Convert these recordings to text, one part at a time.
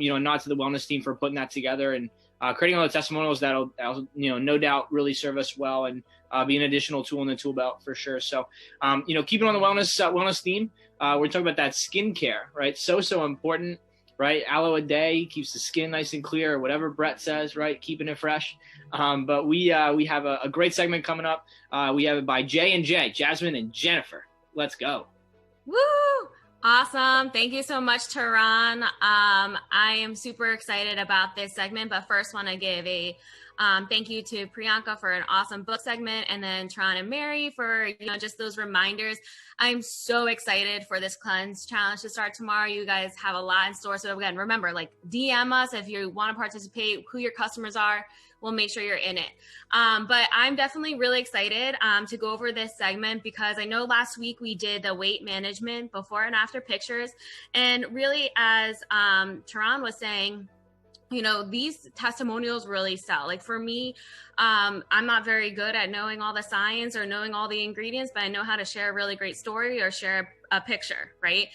Nod to the wellness team for putting that together and creating all the testimonials that'll no doubt really serve us well and be an additional tool in the tool belt for sure. So, keeping on the wellness theme, we're talking about that skincare, right? So important, right? Aloe a day keeps the skin nice and clear, or whatever Brett says, right? Keeping it fresh. But we have a great segment coming up. We have it by J&J, Jasmine and Jennifer. Let's go. Woo! Awesome. Thank you so much, Tehran. I am super excited about this segment, but first want to give a thank you to Priyanka for an awesome book segment, and then Tehran and Mary for just those reminders. I'm so excited for this cleanse challenge to start tomorrow. You guys have a lot in store. So again, remember, DM us if you want to participate, who your customers are. We'll make sure you're in it. But I'm definitely really excited to go over this segment because I know last week we did the weight management before and after pictures. And really, as Tehran was saying, these testimonials really sell. Like for me, I'm not very good at knowing all the science or knowing all the ingredients, but I know how to share a really great story or share a picture, right?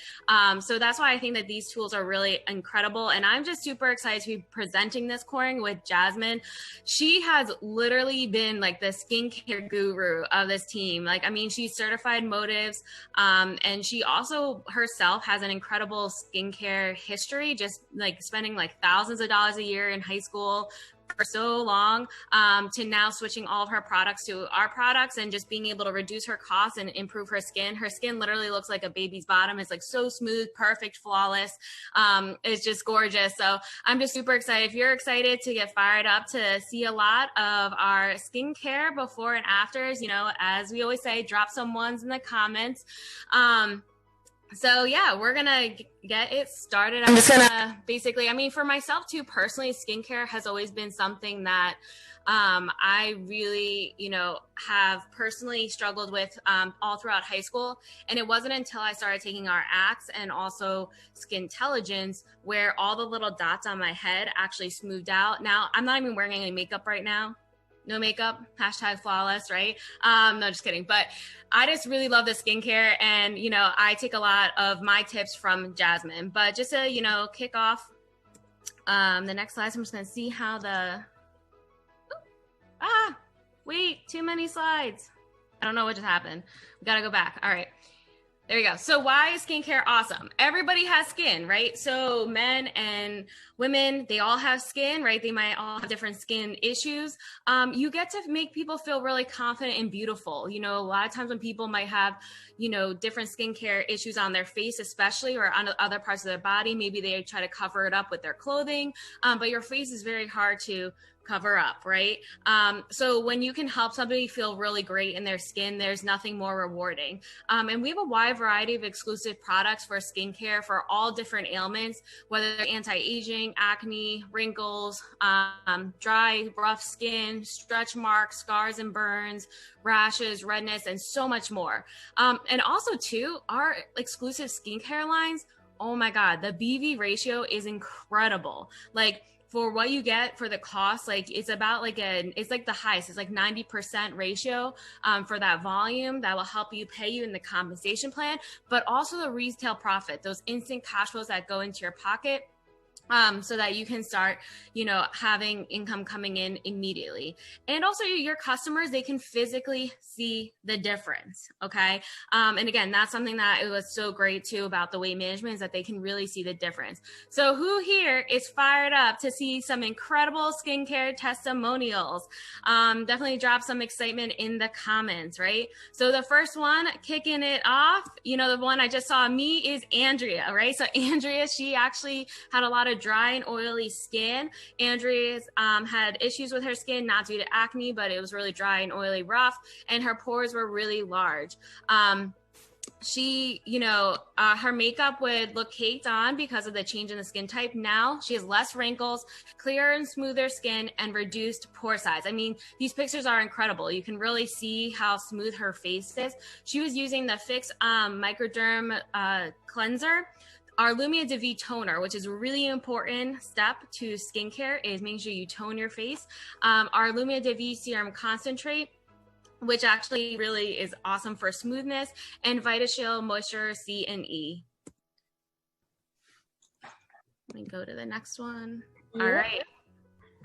So that's why I think that these tools are really incredible. And I'm just super excited to be presenting this coring with Jasmine. She has literally been like the skincare guru of this team. She's certified motives. And she also herself has an incredible skincare history, just spending thousands of dollars a year in high school for so long, to now switching all of her products to our products and just being able to reduce her costs and improve her skin. Her skin literally looks like a baby's bottom. It's so smooth, perfect, flawless. It's just gorgeous. So I'm just super excited. If you're excited to get fired up to see a lot of our skincare before and afters, as we always say, drop some ones in the comments. So yeah, we're going to get it started. I'm just going to basically, for myself too, personally, skincare has always been something that I really, have personally struggled with all throughout high school. And it wasn't until I started taking our acts and also Skintelligence where all the little dots on my head actually smoothed out. Now, I'm not even wearing any makeup right now. No makeup, #flawless, right? No, just kidding. But I just really love the skincare. And, I take a lot of my tips from Jasmine. But just to, kick off the next slide, I'm just going to see how wait, too many slides. I don't know what just happened. We got to go back. All right. There we go. So why is skincare awesome? Everybody has skin, right? So men and women, they all have skin, right? They might all have different skin issues. You get to make people feel really confident and beautiful. A lot of times when people might have, different skincare issues on their face, especially, or on other parts of their body, maybe they try to cover it up with their clothing. But your face is very hard to cover up, right? So when you can help somebody feel really great in their skin, there's nothing more rewarding. And we have a wide variety of exclusive products for skincare for all different ailments, whether they're anti-aging, acne, wrinkles, dry, rough skin, stretch marks, scars and burns, rashes, redness, and so much more. And also too, our exclusive skincare lines, oh my God, the BV ratio is incredible. For what you get for the cost, it's about it's the highest, it's 90% ratio for that volume that will help you pay you in the compensation plan, but also the retail profit, those instant cash flows that go into your pocket. So that you can start, having income coming in immediately. And also your customers, they can physically see the difference. Okay. And again, that's something that it was so great too about the weight management is that they can really see the difference. So who here is fired up to see some incredible skincare testimonials? Definitely drop some excitement in the comments, right? So the first one kicking it off, the one I just saw me is Andrea, right? So Andrea, she actually had a lot of dry and oily skin. Andrea's had issues with her skin, not due to acne, but it was really dry and oily rough, and her pores were really large. She, her makeup would look caked on because of the change in the skin type. Now she has less wrinkles, clearer and smoother skin, and reduced pore size. These pictures are incredible. You can really see how smooth her face is. She was using the Fix Microderm cleanser. our Lumia DeV toner, which is a really important step to skincare, is making sure you tone your face. Our Lumia DeV serum concentrate, which actually really is awesome for smoothness, and VitaShield Moisture C and E. Let me go to the next one. Yeah. All right.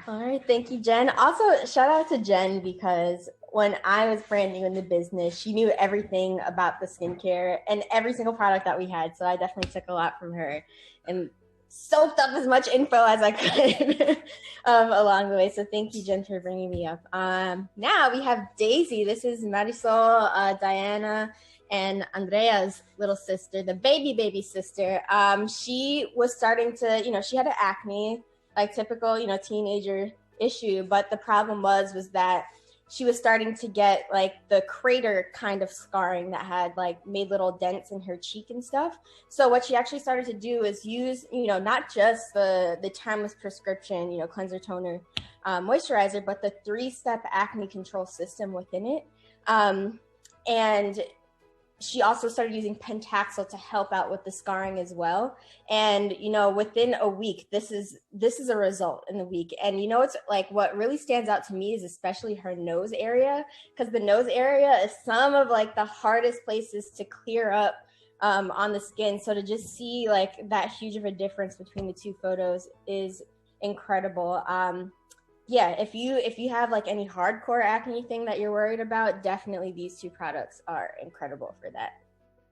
All right, thank you, Jen. Also, shout out to Jen, because when I was brand new in the business, she knew everything about the skincare and every single product that we had. So I definitely took a lot from her and soaked up as much info as I could along the way. So thank you, Jen, for bringing me up. Now we have Daisy. This is Marisol, Diana, and Andrea's little sister, the baby sister. She was starting to, she had an acne, like typical, teenager issue. But the problem was that she was starting to get like the crater kind of scarring that had like made little dents in her cheek and stuff. So what she actually started to do is use, not just the timeless prescription, cleanser, toner, moisturizer, but the 3-step acne control system within it. And she also started using Pentaxel to help out with the scarring as well. And, within a week, this is a result in the week. And, it's like what really stands out to me is especially her nose area, because the nose area is some of like the hardest places to clear up on the skin. So to just see like that huge of a difference between the two photos is incredible. Yeah, if you have like any hardcore acne thing that you're worried about, definitely these two products are incredible for that.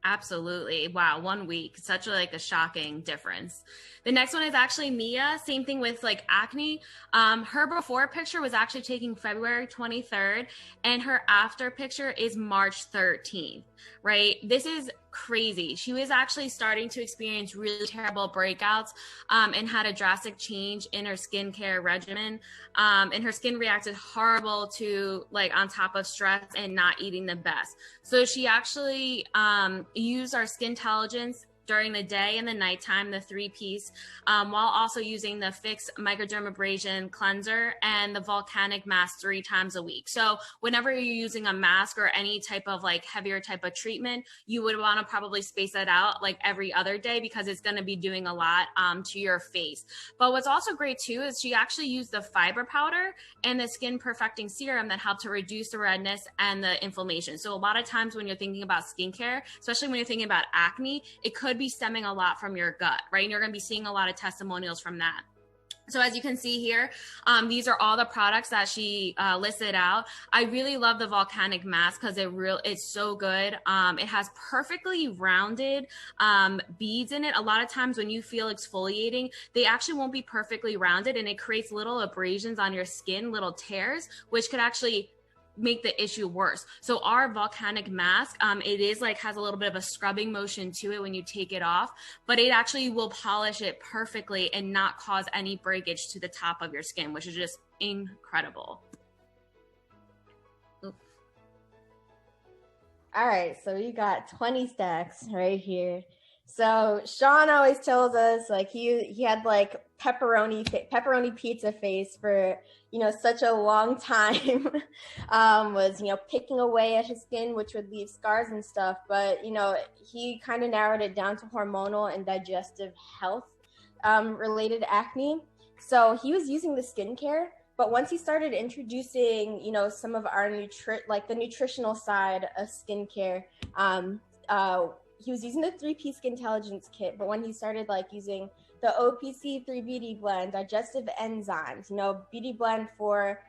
Absolutely. Wow. 1 week. Such a shocking difference. The next one is actually Mia. Same thing with like acne. Her before picture was actually taken February 23rd and her after picture is March 13th, right? This is crazy. She was actually starting to experience really terrible breakouts and had a drastic change in her skincare regimen. And her skin reacted horrible to like on top of stress and not eating the best. So she actually used our Skintelligence during the day and the nighttime, the 3-piece, while also using the Fix Microdermabrasion cleanser and the volcanic mask 3 times a week. So whenever you're using a mask or any type of like heavier type of treatment, you would want to probably space that out like every other day, because it's going to be doing a lot to your face. But what's also great too is she actually used the fiber powder and the skin perfecting serum that helped to reduce the redness and the inflammation. So a lot of times when you're thinking about skincare, especially when you're thinking about acne, it could be stemming a lot from your gut, right? And you're going to be seeing a lot of testimonials from that. So as you can see here, these are all the products that she listed out. I really love the volcanic mask because it's so good. It has perfectly rounded beads in it. A lot of times when you feel exfoliating, they actually won't be perfectly rounded, and it creates little abrasions on your skin, little tears, which could actually make the issue worse. So our volcanic mask, it is like has a little bit of a scrubbing motion to it when you take it off, but it actually will polish it perfectly and not cause any breakage to the top of your skin, which is just incredible. Oop. All right, so we got 20 stacks right here. So Sean always tells us like he had like pepperoni pizza face for such a long time. Was picking away at his skin, which would leave scars and stuff. But he kind of narrowed it down to hormonal and digestive health related acne. So he was using the skincare, but once he started introducing some of our the nutritional side of skincare, he was using the 3-piece Skintelligence kit, but when he started like using the OPC 3 Beauty Blend, digestive enzymes, Beauty Blend for,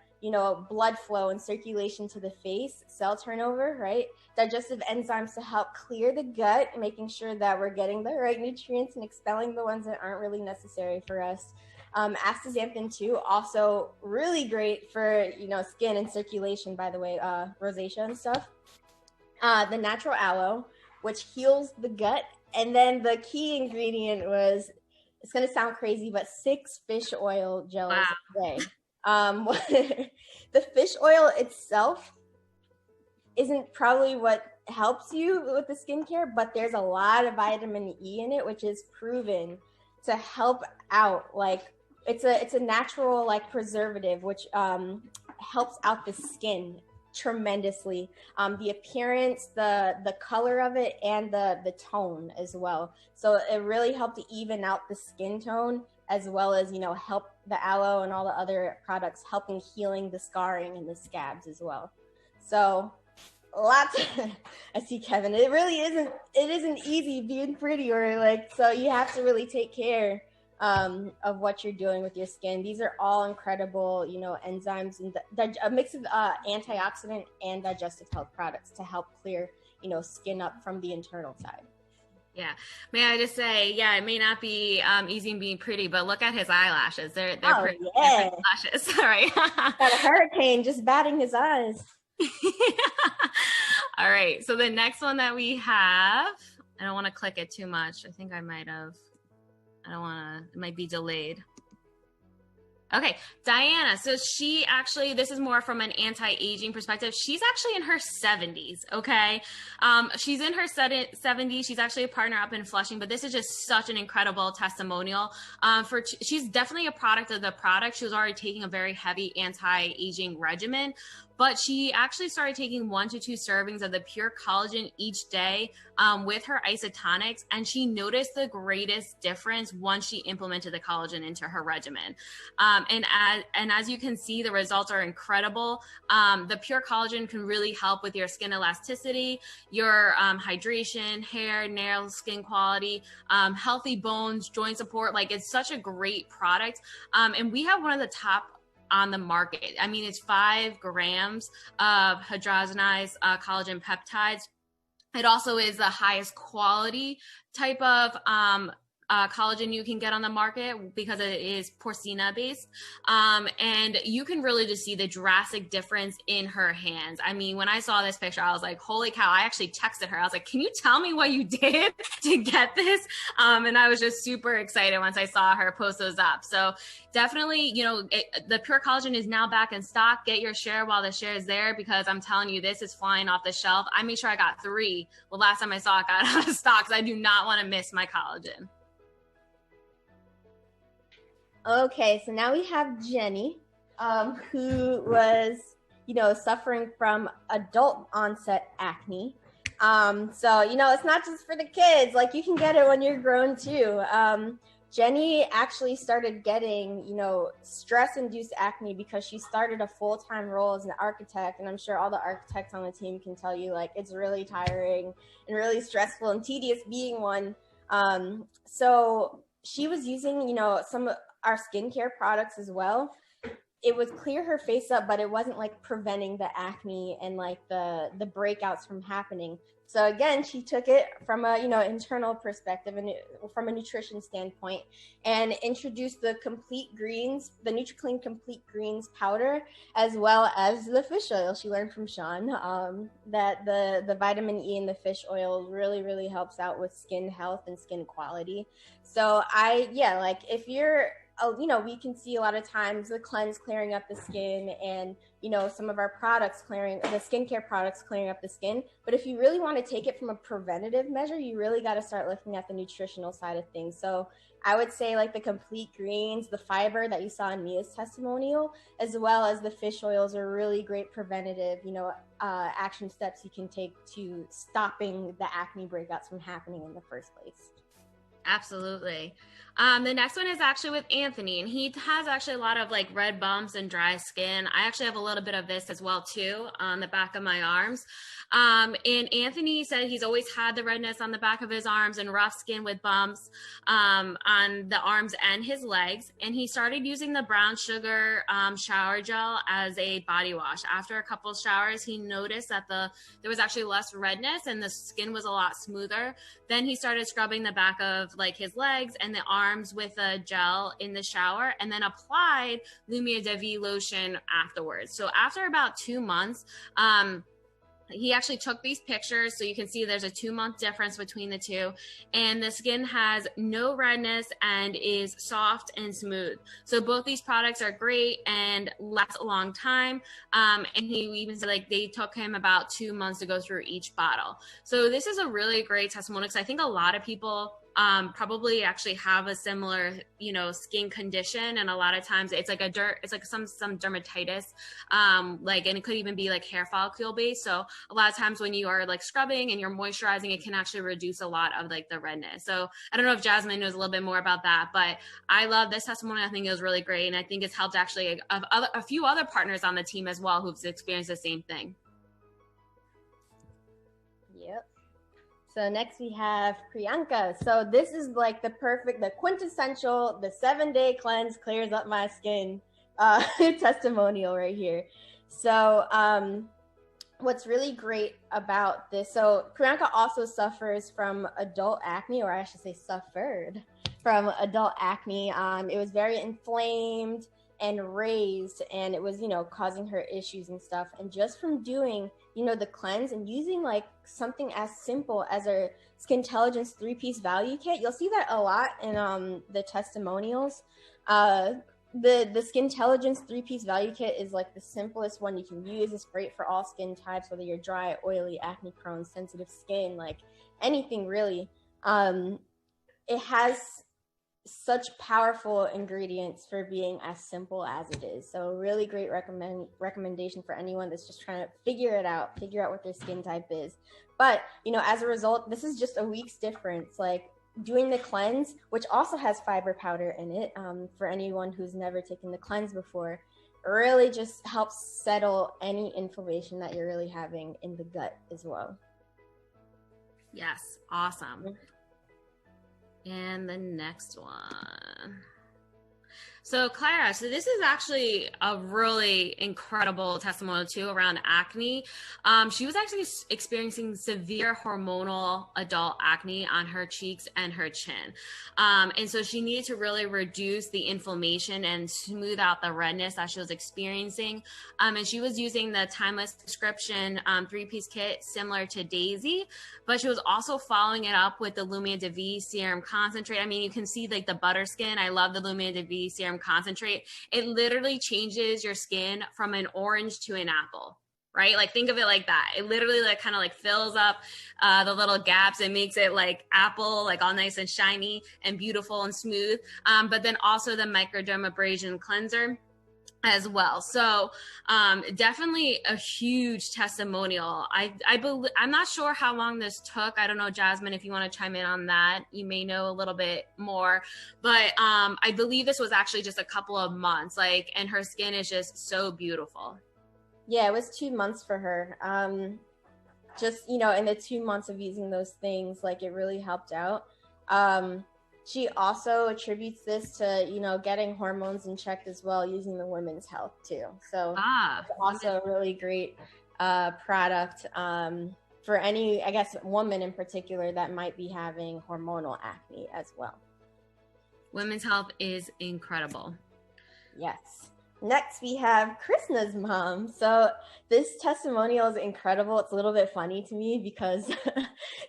blood flow and circulation to the face, cell turnover, right? Digestive enzymes to help clear the gut, making sure that we're getting the right nutrients and expelling the ones that aren't really necessary for us. Astaxanthin too, also really great for, skin and circulation, by the way, rosacea and stuff. The natural aloe, which heals the gut. And then the key ingredient was, it's going to sound crazy, but 6 fish oil gels a day. The fish oil itself isn't probably what helps you with the skincare, but there's a lot of vitamin E in it, which is proven to help out. Like it's a natural like preservative, which helps out the skin tremendously. The appearance, the color of it, and the tone as well. So it really helped to even out the skin tone, as well as, you know, help the aloe and all the other products helping healing the scarring and the scabs as well. So lots of, I see Kevin, it isn't easy being pretty, or like, so you have to really take care of what you're doing with your skin. These are all incredible, you know, enzymes and a mix of antioxidant and digestive health products to help clear, you know, skin up from the internal side. Yeah. May I just say, yeah, it may not be easy in being pretty, but look at his eyelashes. They're pretty, yeah. They're pretty lashes. All right. Got a hurricane just batting his eyes. All right. So the next one that we have, I don't want to click it too much. I think I might have. I don't want to, it might be delayed. Okay, Diana. So she actually, this is more from an anti-aging perspective. She's actually in her 70s, okay? She's in her 70s. She's actually a partner up in Flushing, but this is just such an incredible testimonial. She's definitely a product of the product. She was already taking a very heavy anti-aging regimen, but she actually started taking 1 to 2 servings of the pure collagen each day with her isotonics, and she noticed the greatest difference once she implemented the collagen into her regimen. And as you can see, the results are incredible. The pure collagen can really help with your skin elasticity, your hydration, hair, nail, skin quality, healthy bones, joint support. Like, it's such a great product. And we have one of the top on the market. I mean, it's 5 grams of hydrogenized collagen peptides. It also is the highest quality type of collagen you can get on the market because it is porcina based. And you can really just see the drastic difference in her hands. I mean, when I saw this picture, I was like, holy cow. I actually texted her. I was like, can you tell me what you did to get this? And I was just super excited once I saw her post those up. So definitely, you know, the pure collagen is now back in stock. Get your share while the share is there, because I'm telling you, this is flying off the shelf. I made sure I got 3. Well, last time I saw it got out of stock, because I do not want to miss my collagen. Okay, so now we have Jenny, who was, you know, suffering from adult onset acne. So, you know, it's not just for the kids, like you can get it when you're grown too. Jenny actually started getting, you know, stress-induced acne because she started a full-time role as an architect. And I'm sure all the architects on the team can tell you, like, it's really tiring and really stressful and tedious being one. So she was using, you know, some our skincare products as well. It would clear her face up, but it wasn't like preventing the acne and like the breakouts from happening. So again, she took it from a, you know, internal perspective and from a nutrition standpoint, and introduced the Complete Greens, the NutriClean Complete Greens powder, as well as the fish oil. She learned from Sean that the vitamin E in the fish oil really, really helps out with skin health and skin quality. So like if you're, you know, we can see a lot of times the cleanse clearing up the skin, and, you know, some of our products the skincare products clearing up the skin. But if you really want to take it from a preventative measure, you really got to start looking at the nutritional side of things. So I would say like the Complete Greens, the fiber that you saw in Mia's testimonial, as well as the fish oils, are really great preventative, you know, action steps you can take to stopping the acne breakouts from happening in the first place. Absolutely. The next one is actually with Anthony, and he has actually a lot of like red bumps and dry skin. I actually have a little bit of this as well too on the back of my arms. And Anthony said he's always had the redness on the back of his arms and rough skin with bumps on the arms and his legs. And he started using the brown sugar shower gel as a body wash. After a couple of showers, he noticed that there was actually less redness and the skin was a lot smoother. Then he started scrubbing the back of like his legs and the arms with a gel in the shower, and then applied Lumia de Vie lotion afterwards. So after about 2 months, he actually took these pictures, so you can see there's a 2-month difference between the two, and the skin has no redness and is soft and smooth. So both these products are great and last a long time. And he even said like they took him about 2 months to go through each bottle. So this is a really great testimonial, because I think a lot of people probably actually have a similar, you know, skin condition. And a lot of times it's like some dermatitis, like, and it could even be like hair follicle based. So a lot of times when you are like scrubbing and you're moisturizing, it can actually reduce a lot of like the redness. So I don't know if Jasmine knows a little bit more about that, but I love this testimony. I think it was really great. And I think it's helped actually a few other partners on the team as well who've experienced the same thing. Yep. So next we have Priyanka. So this is like the quintessential, the 7-day cleanse clears up my skin testimonial right here. So what's really great about this, so Priyanka also suffers from adult acne, or I should say suffered from adult acne. It was very inflamed and raised, and it was, you know, causing her issues and stuff. And just from doing, you know, the cleanse and using like something as simple as our Skintelligence 3-piece value kit, you'll see that a lot in the testimonials. The Skintelligence 3-piece value kit is like the simplest one you can use. It's great for all skin types, whether you're dry, oily, acne prone, sensitive skin, like anything really. It has such powerful ingredients for being as simple as it is. So really great recommendation for anyone that's just trying to figure out what their skin type is. But, you know, as a result, this is just a week's difference. Like doing the cleanse, which also has fiber powder in it, for anyone who's never taken the cleanse before, really just helps settle any inflammation that you're really having in the gut as well. Yes, awesome. And the next one. So Clara, so this is actually a really incredible testimonial too around acne. She was actually experiencing severe hormonal adult acne on her cheeks and her chin. And so she needed to really reduce the inflammation and smooth out the redness that she was experiencing. And she was using the Timeless Prescription 3-piece kit similar to Daisy, but she was also following it up with the Lumia DeVie Serum Concentrate. I mean, you can see like the butter skin. I love the Lumia DeVie Serum Concentrate. It literally changes your skin from an orange to an apple, right? Like think of it like that. It literally like kind of like fills up the little gaps and makes it like apple, like all nice and shiny and beautiful and smooth. But then also the microdermabrasion cleanser as well. So definitely a huge testimonial. I believe, I'm not sure how long this took. I don't know, Jasmine, if you want to chime in on that, you may know a little bit more, but I believe this was actually just a couple of months, like, and her skin is just so beautiful. Yeah, it was 2 months for her. Just, you know, in the 2 months of using those things, like it really helped out. She also attributes this to, you know, getting hormones in check as well, using the women's health too. So it's also a really great product for any, I guess, woman in particular that might be having hormonal acne as well. Women's health is incredible. Yes. Next, we have Krishna's mom. So this testimonial is incredible. It's a little bit funny to me because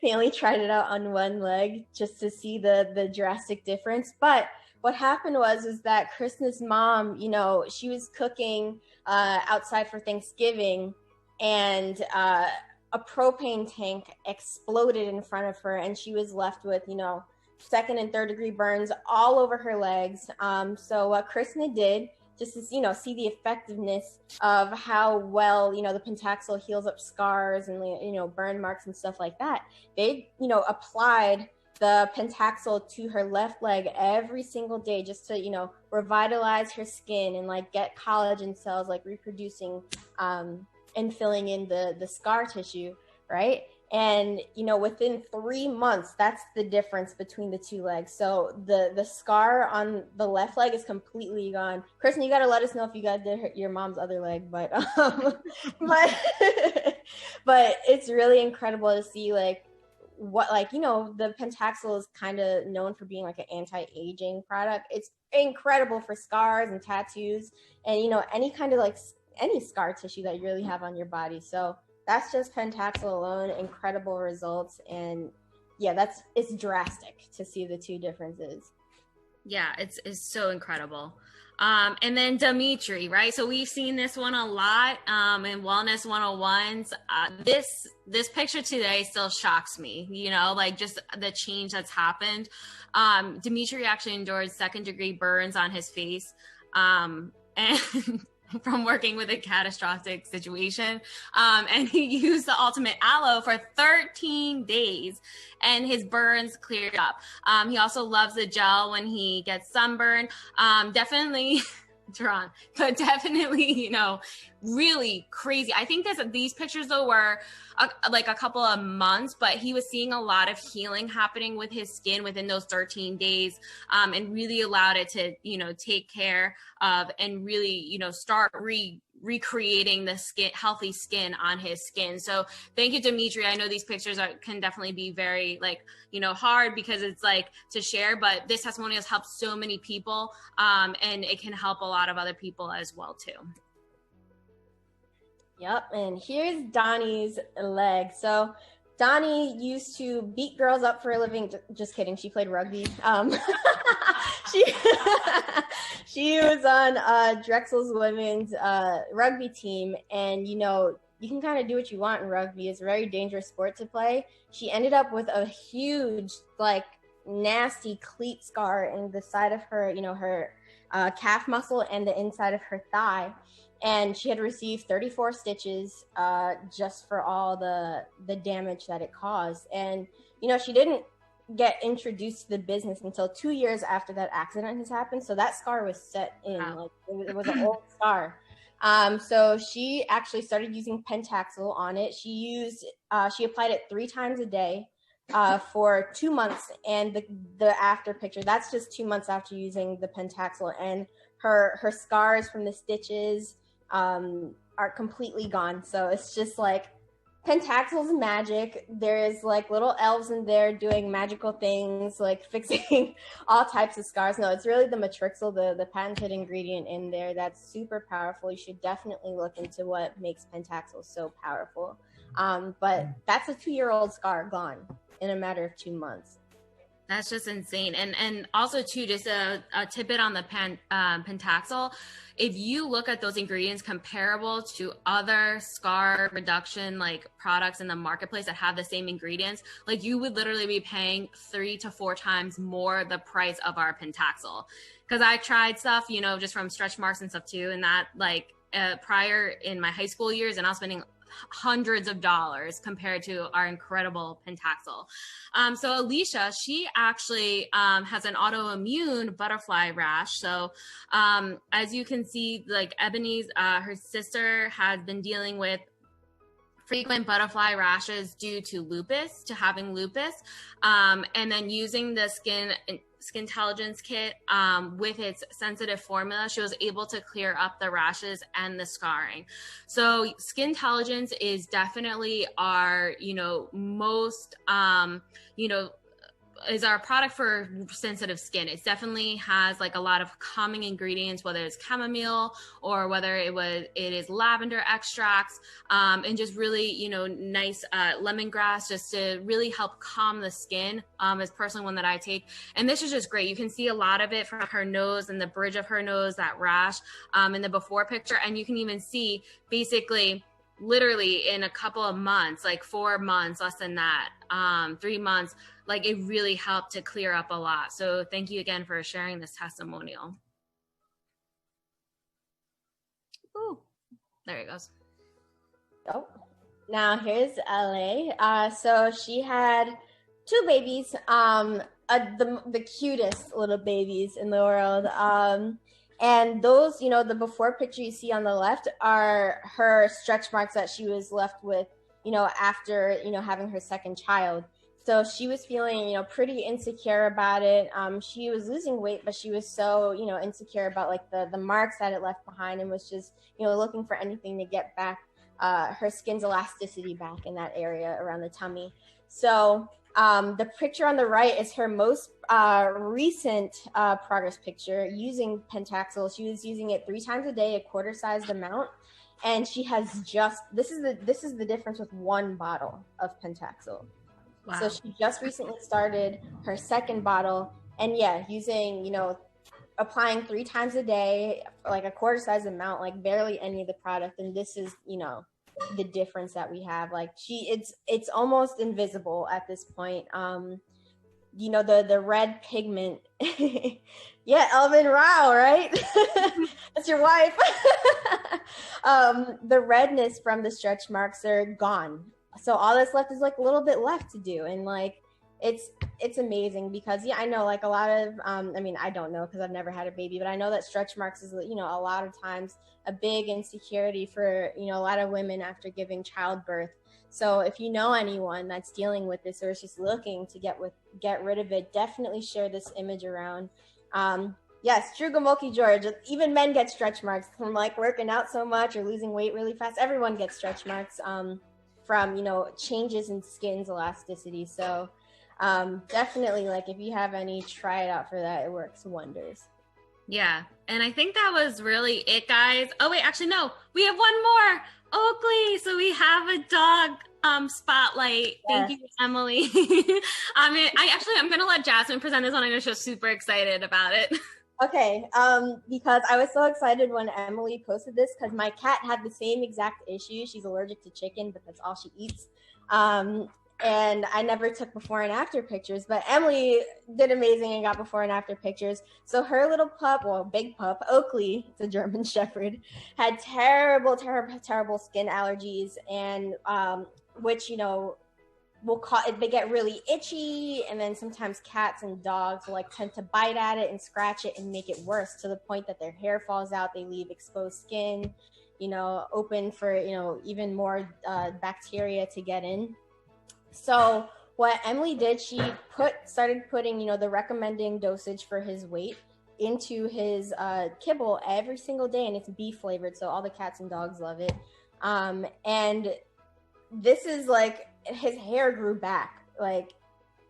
they only tried it out on one leg just to see the drastic difference. But what happened was that Krishna's mom, you know, she was cooking outside for Thanksgiving, and a propane tank exploded in front of her, and she was left with, you know, 2nd and 3rd degree burns all over her legs. So what Krishna did, just to, you know, see the effectiveness of how well, you know, the Pentaxel heals up scars and, you know, burn marks and stuff like that. They, you know, applied the Pentaxel to her left leg every single day just to, you know, revitalize her skin and like get collagen cells like reproducing and filling in the scar tissue, right? And, you know, within 3 months, that's the difference between the 2 legs. So the scar on the left leg is completely gone. Kristen, you got to let us know if you guys did your mom's other leg, but but it's really incredible to see like what, like, you know, the Pentaxel is kind of known for being like an anti-aging product. It's incredible for scars and tattoos and, you know, any kind of like any scar tissue that you really have on your body. So that's just Pentaxel alone, incredible results. And yeah, it's drastic to see the 2 differences. Yeah, it's so incredible. And then Dimitri, right? So we've seen this one a lot in Wellness 101s. This picture today still shocks me, you know, like just the change that's happened. Dimitri actually endured second-degree burns on his face. And from working with a catastrophic situation. And he used the Ultimate Aloe for 13 days and his burns cleared up. He also loves the gel when he gets sunburned. Definitely, Teron, but definitely, you know, really crazy. I think these pictures though were like a couple of months, but he was seeing a lot of healing happening with his skin within those 13 days, and really allowed it to, you know, take care of and really, you know, start recreating the healthy skin on his skin. So thank you, Dimitri. I know these pictures can definitely be very like, you know, hard because it's like to share, but this testimony has helped so many people, and it can help a lot of other people as well too. Yep, and here's Donnie's leg. So Donnie used to beat girls up for a living. Just kidding, she played rugby. She was on Drexel's women's rugby team, and you know, you can kind of do what you want in rugby. It's a very dangerous sport to play. She ended up with a huge, like, nasty cleat scar in the side of her, you know, her calf muscle and the inside of her thigh. And she had received 34 stitches just for all the damage that it caused. And, you know, she didn't get introduced to the business until 2 years after that accident has happened. So that scar was set in, like it was an old scar. So she actually started using Pentaxel on it. She applied it 3 times a day for 2 months. And the after picture, that's just 2 months after using the Pentaxel. And her scars from the stitches are completely gone. So it's just like Pentaxel's magic. There's like little elves in there doing magical things, like fixing all types of scars. No, it's really the Matrixyl, the patented ingredient in there that's super powerful. You should definitely look into what makes Pentaxel so powerful. But that's a 2-year-old scar gone in a matter of 2 months. That's just insane. And also too, just a tidbit on the Pentaxel. If you look at those ingredients comparable to other scar reduction like products in the marketplace that have the same ingredients, like you would literally be paying 3 to 4 times more the price of our Pentaxel. Because I tried stuff, you know, just from stretch marks and stuff too, and that like prior in my high school years, and I was spending hundreds of dollars compared to our incredible Pentaxel. So Alicia, she actually has an autoimmune butterfly rash. So as you can see, like Ebony's, her sister has been dealing with frequent butterfly rashes due to having lupus, and then using the Skintelligence kit with its sensitive formula, she was able to clear up the rashes and the scarring. So Skintelligence is definitely our, you know, most, you know, is our product for sensitive skin. It definitely has like a lot of calming ingredients, whether it's chamomile or whether it is lavender extracts, and just really, you know, nice lemongrass, just to really help calm the skin. Is personally one that I take, and this is just great. You can see a lot of it from her nose and the bridge of her nose, that rash, in the before picture, and you can even see basically literally in a couple of months, like 4 months, less than that, 3 months, like it really helped to clear up a lot. So thank you again for sharing this testimonial. Ooh, there it goes. Oh, now here's LA. So she had 2 babies, the cutest little babies in the world. And those, you know, the before picture you see on the left are her stretch marks that she was left with, you know, after, you know, having her second child. So she was feeling, you know, pretty insecure about it. She was losing weight, but she was so, you know, insecure about like the marks that it left behind, and was just, you know, looking for anything to get back her skin's elasticity back in that area around the tummy. So the picture on the right is her most recent progress picture using Pentaxel. She was using it 3 times a day, a quarter-sized amount, and she has just this is the difference with 1 bottle of Pentaxel. Wow. So she just recently started her second bottle, and yeah, using, you know, applying 3 times a day, like a quarter size amount, like barely any of the product. And this is, the difference that we have. Like it's almost invisible at this point. The red pigment. Yeah, Elvin Rao, right? That's your wife. The redness from the stretch marks are gone. So all that's left is like a little bit left to do. And like, it's amazing because I know like a lot of, I don't know because I've never had a baby, but I know that stretch marks is, a lot of times a big insecurity for, a lot of women after giving childbirth. So if you know anyone that's dealing with this or is just looking to get rid of it, definitely share this image around. Yes, true Gamoki George. Even men get stretch marks from like working out so much or losing weight really fast. Everyone gets stretch marks from changes in skin's elasticity. So definitely, like if you have any, try it out for that. It works wonders. Yeah, and I think that was really it, guys. Oh wait, actually no, we have one more. Oakley, so we have a dog spotlight. Thank you, Emily. I'm gonna let Jasmine present this one. I know she's super excited about it. Okay, because I was so excited when Emily posted this because my cat had the same exact issue. She's allergic to chicken, but that's all she eats. And I never took before and after pictures, but Emily did amazing and got before and after pictures. So her little pup, big pup, Oakley, it's a German Shepherd, had terrible skin allergies, and which they get really itchy, and then sometimes cats and dogs will like tend to bite at it and scratch it and make it worse to the point that their hair falls out. They leave exposed skin, open for even more bacteria to get in. So what Emily did, she started putting, the recommending dosage for his weight into his kibble every single day, and it's beef flavored, so all the cats and dogs love it. And this is like his hair grew back, like,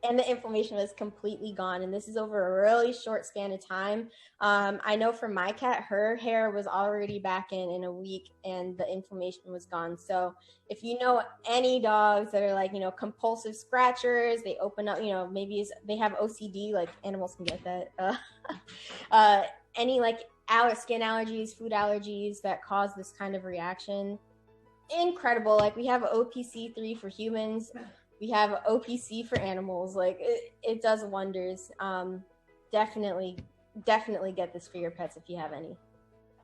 and the inflammation was completely gone. And this is over a really short span of time. I know for my cat, her hair was already back in a week, and the inflammation was gone. So if you know any dogs that are like, compulsive scratchers, they open up, maybe they have OCD, like animals can get that. Any like skin allergies, food allergies that cause this kind of reaction, incredible. Like we have OPC3 for humans. We have OPC for animals. Like it does wonders. Definitely get this for your pets if you have any.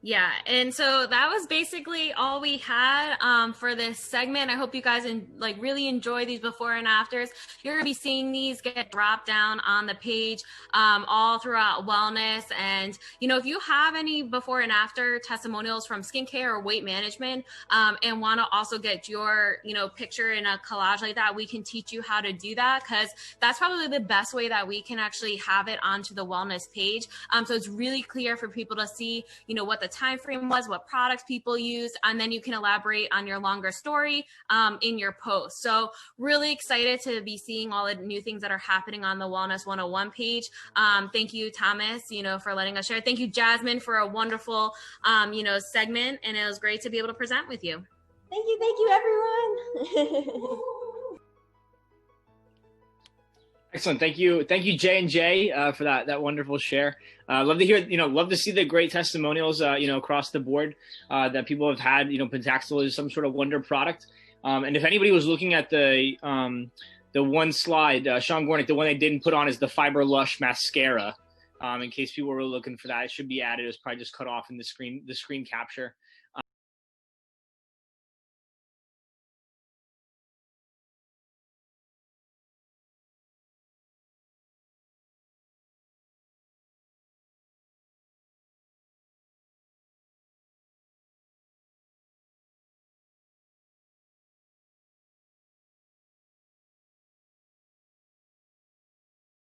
Yeah, and so that was basically all we had for this segment. I hope you guys really enjoy these before and afters. You're going to be seeing these get dropped down on the page all throughout wellness. And, if you have any before and after testimonials from skincare or weight management and want to also get your, picture in a collage like that, we can teach you how to do that, because that's probably the best way that we can actually have it onto the wellness page. So it's really clear for people to see, what the time frame was, what products people used, and then you can elaborate on your longer story in your post. So really excited to be seeing all the new things that are happening on the Wellness 101 page. Thank you, Thomas, for letting us share. Thank you, Jasmine, for a wonderful, segment, and it was great to be able to present with you. Thank you, everyone. Excellent. Thank you, J&J, for that wonderful share. Love to hear, love to see the great testimonials, across the board that people have had. Pentaxil is some sort of wonder product. And if anybody was looking at the one slide, Sean Gornick, the one they didn't put on is the Fiber Lush mascara. In case people were looking for that, it should be added. It was probably just cut off in the screen capture.